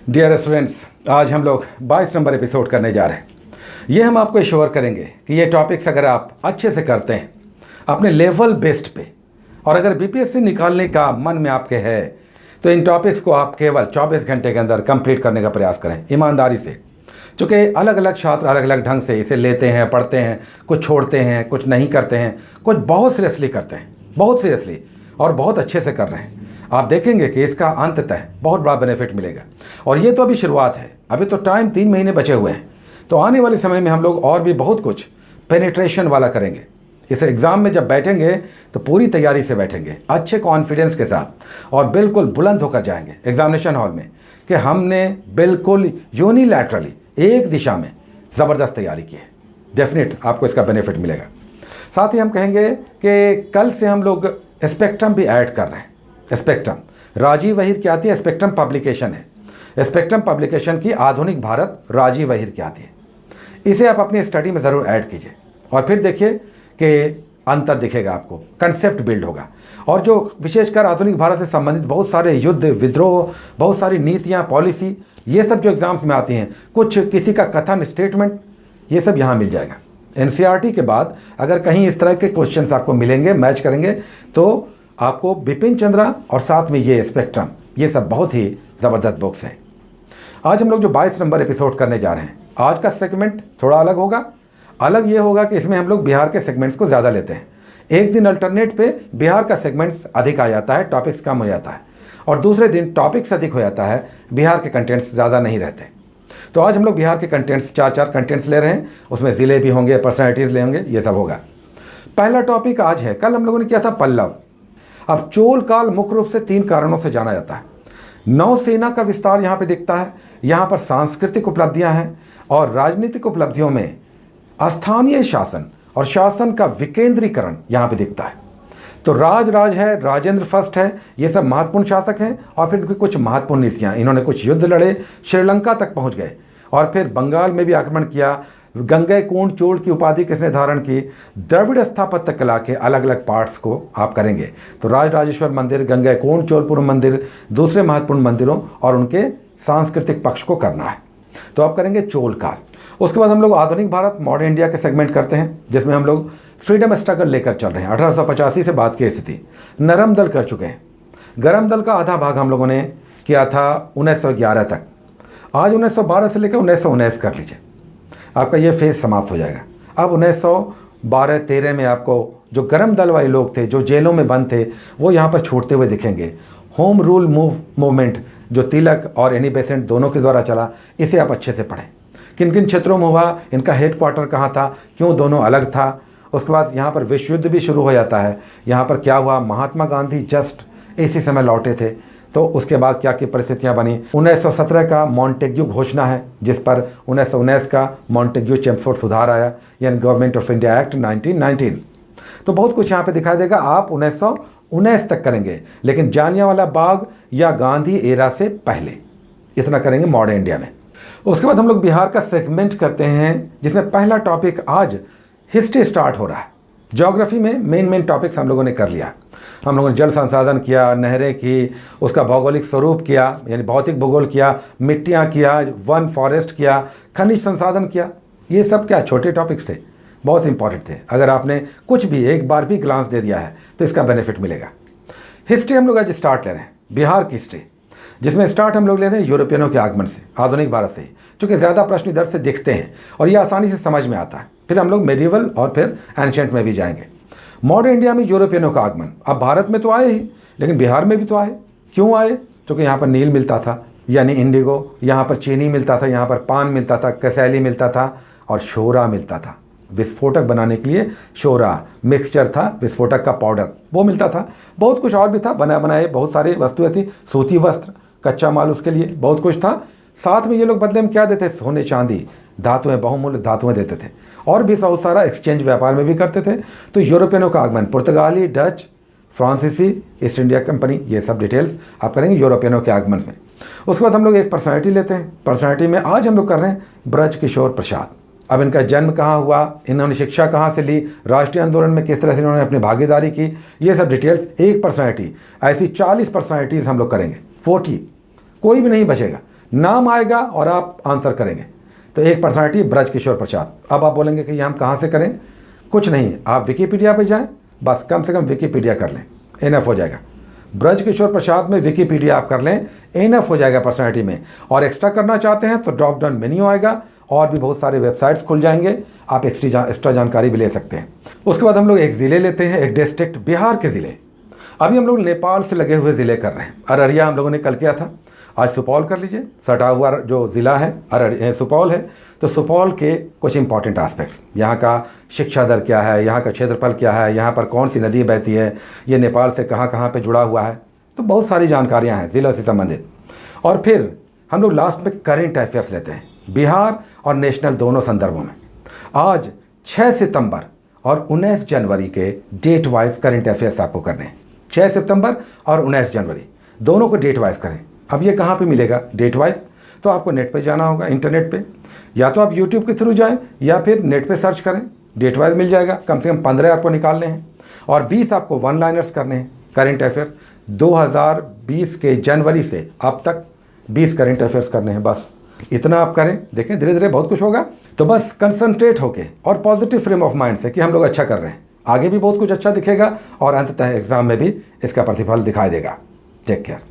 Dear students, आज हम लोग 22 नंबर एपिसोड करने जा रहे हैं। ये हम आपको एश्योर करेंगे कि ये टॉपिक्स अगर आप अच्छे से करते हैं अपने लेवल बेस्ड पे, और अगर बीपीएससी निकालने का मन में आपके है तो इन टॉपिक्स को आप केवल 24 घंटे के अंदर कंप्लीट करने का प्रयास करें ईमानदारी से। चूँकि अलग अलग छात्र अलग अलग ढंग से इसे लेते हैं, पढ़ते हैं, कुछ छोड़ते हैं, कुछ नहीं करते हैं, कुछ बहुत सीरियसली करते हैं, बहुत सीरियसली और बहुत अच्छे से कर रहे हैं। आप देखेंगे कि इसका अंततः बहुत बड़ा बेनिफिट मिलेगा। और ये तो अभी शुरुआत है, अभी तो टाइम 3 महीने बचे हुए हैं। तो आने वाले समय में हम लोग और भी बहुत कुछ पेनिट्रेशन वाला करेंगे। इस एग्ज़ाम में जब बैठेंगे तो पूरी तैयारी से बैठेंगे, अच्छे कॉन्फिडेंस के साथ, और बिल्कुल बुलंद होकर जाएंगे एग्जामिनेशन हॉल में कि हमने बिल्कुल यूनिलैटरली एक दिशा में ज़बरदस्त तैयारी की है। डेफिनेट आपको इसका बेनिफिट मिलेगा। साथ ही हम कहेंगे कि कल से हम लोग स्पेक्ट्रम भी ऐड कर रहे हैं। स्पेक्ट्रम, राजीव वहीर की आती है, स्पेक्ट्रम पब्लिकेशन है। स्पेक्ट्रम पब्लिकेशन की आधुनिक भारत राजीव वहीर की आती है। इसे आप अपनी स्टडी में ज़रूर ऐड कीजिए और फिर देखिए कि अंतर दिखेगा आपको, कंसेप्ट बिल्ड होगा। और जो विशेषकर आधुनिक भारत से संबंधित बहुत सारे युद्ध, विद्रोह, बहुत सारी नीतियाँ, पॉलिसी, ये सब जो एग्ज़ाम्स में आती हैं, कुछ किसी का कथन, स्टेटमेंट, ये सब यहाँ मिल जाएगा। एनसीईआरटी के बाद अगर कहीं इस तरह के क्वेश्चंस आपको मिलेंगे, मैच करेंगे, तो आपको बिपिन चंद्रा और साथ में ये स्पेक्ट्रम, ये सब बहुत ही ज़बरदस्त बुक्स हैं। आज हम लोग जो 22 नंबर एपिसोड करने जा रहे हैं, आज का सेगमेंट थोड़ा अलग होगा। अलग ये होगा कि इसमें हम लोग बिहार के सेगमेंट्स को ज़्यादा लेते हैं। एक दिन अल्टरनेट पे बिहार का सेगमेंट्स अधिक आ जाता है, टॉपिक्स कम हो जाता है, और दूसरे दिन टॉपिक्स अधिक हो जाता है, बिहार के कंटेंट्स ज़्यादा नहीं रहते। तो आज हम लोग बिहार के कंटेंट्स 4 कंटेंट्स ले रहे हैं। उसमें ज़िले भी होंगे, पर्सनैलिटीज़ लेंगे, ये सब होगा। पहला टॉपिक आज है, कल हम लोगों ने किया था पल्लव। अब चोल काल मुख्य रूप से 3 कारणों से जाना जाता है। नौसेना का विस्तार यहाँ पे दिखता है, यहाँ पर सांस्कृतिक उपलब्धियाँ हैं, और राजनीतिक उपलब्धियों में स्थानीय शासन और शासन का विकेंद्रीकरण यहाँ पे दिखता है। तो राज है, राजेंद्र फर्स्ट है, ये सब महत्वपूर्ण शासक हैं, और फिर कुछ महत्वपूर्ण नीतियाँ। इन्होंने कुछ युद्ध लड़े, श्रीलंका तक पहुँच गए, और फिर बंगाल में भी आक्रमण किया। गंगैकोंड चोल की उपाधि किसने धारण की? द्रविड़ स्थापत्य कला के अलग अलग पार्ट्स को आप करेंगे। तो राजराजेश्वर मंदिर, गंगैकोंड चोलपुर मंदिर, दूसरे महत्वपूर्ण मंदिरों और उनके सांस्कृतिक पक्ष को करना है। तो आप करेंगे चोल काल। उसके बाद हम लोग आधुनिक भारत, मॉडर्न इंडिया के सेगमेंट करते हैं, जिसमें हम लोग फ्रीडम स्ट्रगल लेकर चल रहे हैं। 1885 से बाद की स्थिति, नरम दल कर चुके हैं। गरम दल का आधा भाग हम लोगों ने किया था 1911 तक। आज 1912 से लेकर 1919 कर लीजिए, आपका ये फेज समाप्त हो जाएगा। अब 1912-13 में आपको जो गरम दल वाले लोग थे, जो जेलों में बंद थे, वो यहाँ पर छूटते हुए दिखेंगे। होम रूल मूवमेंट जो तिलक और एनी बेसेंट दोनों के द्वारा चला, इसे आप अच्छे से पढ़ें। किन किन क्षेत्रों में हुआ, इनका हेडक्वार्टर कहाँ था, क्यों दोनों अलग था। उसके बाद यहाँ पर विश्व युद्ध भी शुरू हो जाता है। यहाँ पर क्या हुआ, महात्मा गांधी जस्ट इसी समय लौटे थे, तो उसके बाद क्या की परिस्थितियाँ बनी। 1917 का मॉन्टेग्यू घोषणा है, जिस पर 1919 का मॉन्टेग्यू चेम्सफोर्ड सुधार आया, यानी गवर्नमेंट ऑफ इंडिया एक्ट 1919। तो बहुत कुछ यहाँ पे दिखाई देगा। आप 1919 तक करेंगे, लेकिन जालियांवाला बाग या गांधी एरा से पहले इतना करेंगे मॉडर्न इंडिया में। उसके बाद हम लोग बिहार का सेगमेंट करते हैं, जिसमें पहला टॉपिक आज हिस्ट्री स्टार्ट हो रहा है। ज्योग्राफी में मेन टॉपिक्स हम लोगों ने कर लिया। हम लोगों ने जल संसाधन किया, नहरें की, उसका भौगोलिक स्वरूप किया, यानी भौतिक भूगोल किया, मिट्टियाँ किया, वन फॉरेस्ट किया, खनिज संसाधन किया। ये सब क्या छोटे टॉपिक्स थे, बहुत इंपॉर्टेंट थे। अगर आपने कुछ भी एक बार भी ग्लांस दे दिया है तो इसका बेनिफिट मिलेगा। हिस्ट्री हम लोग आज स्टार्ट ले रहे हैं, बिहार की हिस्ट्री, जिसमें स्टार्ट हम लोग ले रहे हैं यूरोपियनों के आगमन से, आधुनिक भारत से ही, क्योंकि ज़्यादा प्रश्न इधर से दिखते हैं और ये आसानी से समझ में आता है। फिर हम लोग मेडिवल और फिर एंशिएंट में भी जाएंगे। मॉडर्न इंडिया में यूरोपियनों का आगमन, अब भारत में तो आए ही, लेकिन बिहार में भी तो आए। क्यों आए? क्योंकि यहाँ पर नील मिलता था, यानी इंडिगो, यहाँ पर चीनी मिलता था, यहाँ पर पान मिलता था, कसैली मिलता था, और शोरा मिलता था। विस्फोटक बनाने के लिए शोरा मिक्सचर था, विस्फोटक का पाउडर, वो मिलता था। बहुत कुछ और भी था, बनाए बहुत सारी वस्तुएं थी, सूती वस्त्र, कच्चा माल, उसके लिए बहुत कुछ था। साथ में ये लोग बदले में क्या देते थे? सोने, चांदी, धातुएं, बहुमूल्य धातुएं देते थे, और भी बहुत सारा एक्सचेंज व्यापार में भी करते थे। तो यूरोपियनों का आगमन, पुर्तगाली, डच, फ्रांसीसी, ईस्ट इंडिया कंपनी, ये सब डिटेल्स आप करेंगे यूरोपियनों के आगमन में। उसके बाद हम लोग एक पर्सनैलिटी लेते हैं। पर्सनैलिटी में आज हम लोग कर रहे हैं ब्रज किशोर प्रसाद। अब इनका जन्म कहाँ हुआ, इन्होंने शिक्षा कहाँ से ली, राष्ट्रीय आंदोलन में किस तरह से इन्होंने अपनी भागीदारी की, ये सब डिटेल्स एक पर्सनैलिटी। ऐसी 40 पर्सनैलिटीज़ हम लोग करेंगे, 40, कोई भी नहीं बचेगा। नाम आएगा और आप आंसर करेंगे। तो एक पर्सनालिटी ब्रजकिशोर प्रसाद। अब आप बोलेंगे कि ये हम कहाँ से करें? कुछ नहीं, आप विकीपीडिया पे जाएं, बस कम से कम विकीपीडिया कर लें, इनफ हो जाएगा। ब्रजकिशोर प्रसाद में विकीपीडिया आप कर लें, इनफ हो जाएगा पर्सनालिटी में। और एक्स्ट्रा करना चाहते हैं तो ड्रॉप डाउन मेन्यू आएगा और भी बहुत सारे वेबसाइट्स खुल जाएंगे, आप एक्स्ट्रा जानकारी भी ले सकते हैं। उसके बाद हम लोग एक ज़िले लेते हैं, एक डिस्ट्रिक्ट, बिहार के ज़िले। अभी हम लोग नेपाल से लगे हुए ज़िले कर रहे हैं। अररिया हम लोगों ने कल किया था, आज सुपौल कर लीजिए। सटा हुआ जो ज़िला है सुपौल है, तो सुपौल के कुछ इंपॉर्टेंट एस्पेक्ट्स, यहाँ का शिक्षा दर क्या है, यहाँ का क्षेत्रफल क्या है, यहाँ पर कौन सी नदी बहती है, ये नेपाल से कहाँ कहाँ पे जुड़ा हुआ है, तो बहुत सारी जानकारियाँ हैं ज़िला से संबंधित। और फिर हम लोग लास्ट में करेंट अफेयर्स लेते हैं, बिहार और नेशनल दोनों संदर्भों में। आज 6 सितंबर और 19 जनवरी के डेट वाइज करेंट अफेयर्स आपको करने हैं। 6 सितंबर और 19 जनवरी दोनों को डेट वाइज करें। अब ये कहाँ पे मिलेगा डेट वाइज? तो आपको नेट पे जाना होगा, इंटरनेट पे, या तो आप यूट्यूब के थ्रू जाएं या फिर नेट पे सर्च करें, डेट वाइज मिल जाएगा। कम से कम 15 आपको निकालने हैं और 20 आपको वन लाइनर्स करने हैं। करेंट अफेयर 2020 के जनवरी से अब तक 20 करेंट अफेयर्स करने हैं, बस इतना आप करें। देखें धीरे धीरे बहुत कुछ होगा। तो बस कंसंट्रेट होके और पॉजिटिव फ्रेम ऑफ माइंड से कि हम लोग अच्छा कर रहे हैं, आगे भी बहुत कुछ अच्छा दिखेगा और अंततः एग्जाम में भी इसका प्रतिफल दिखाई देगा। Take care.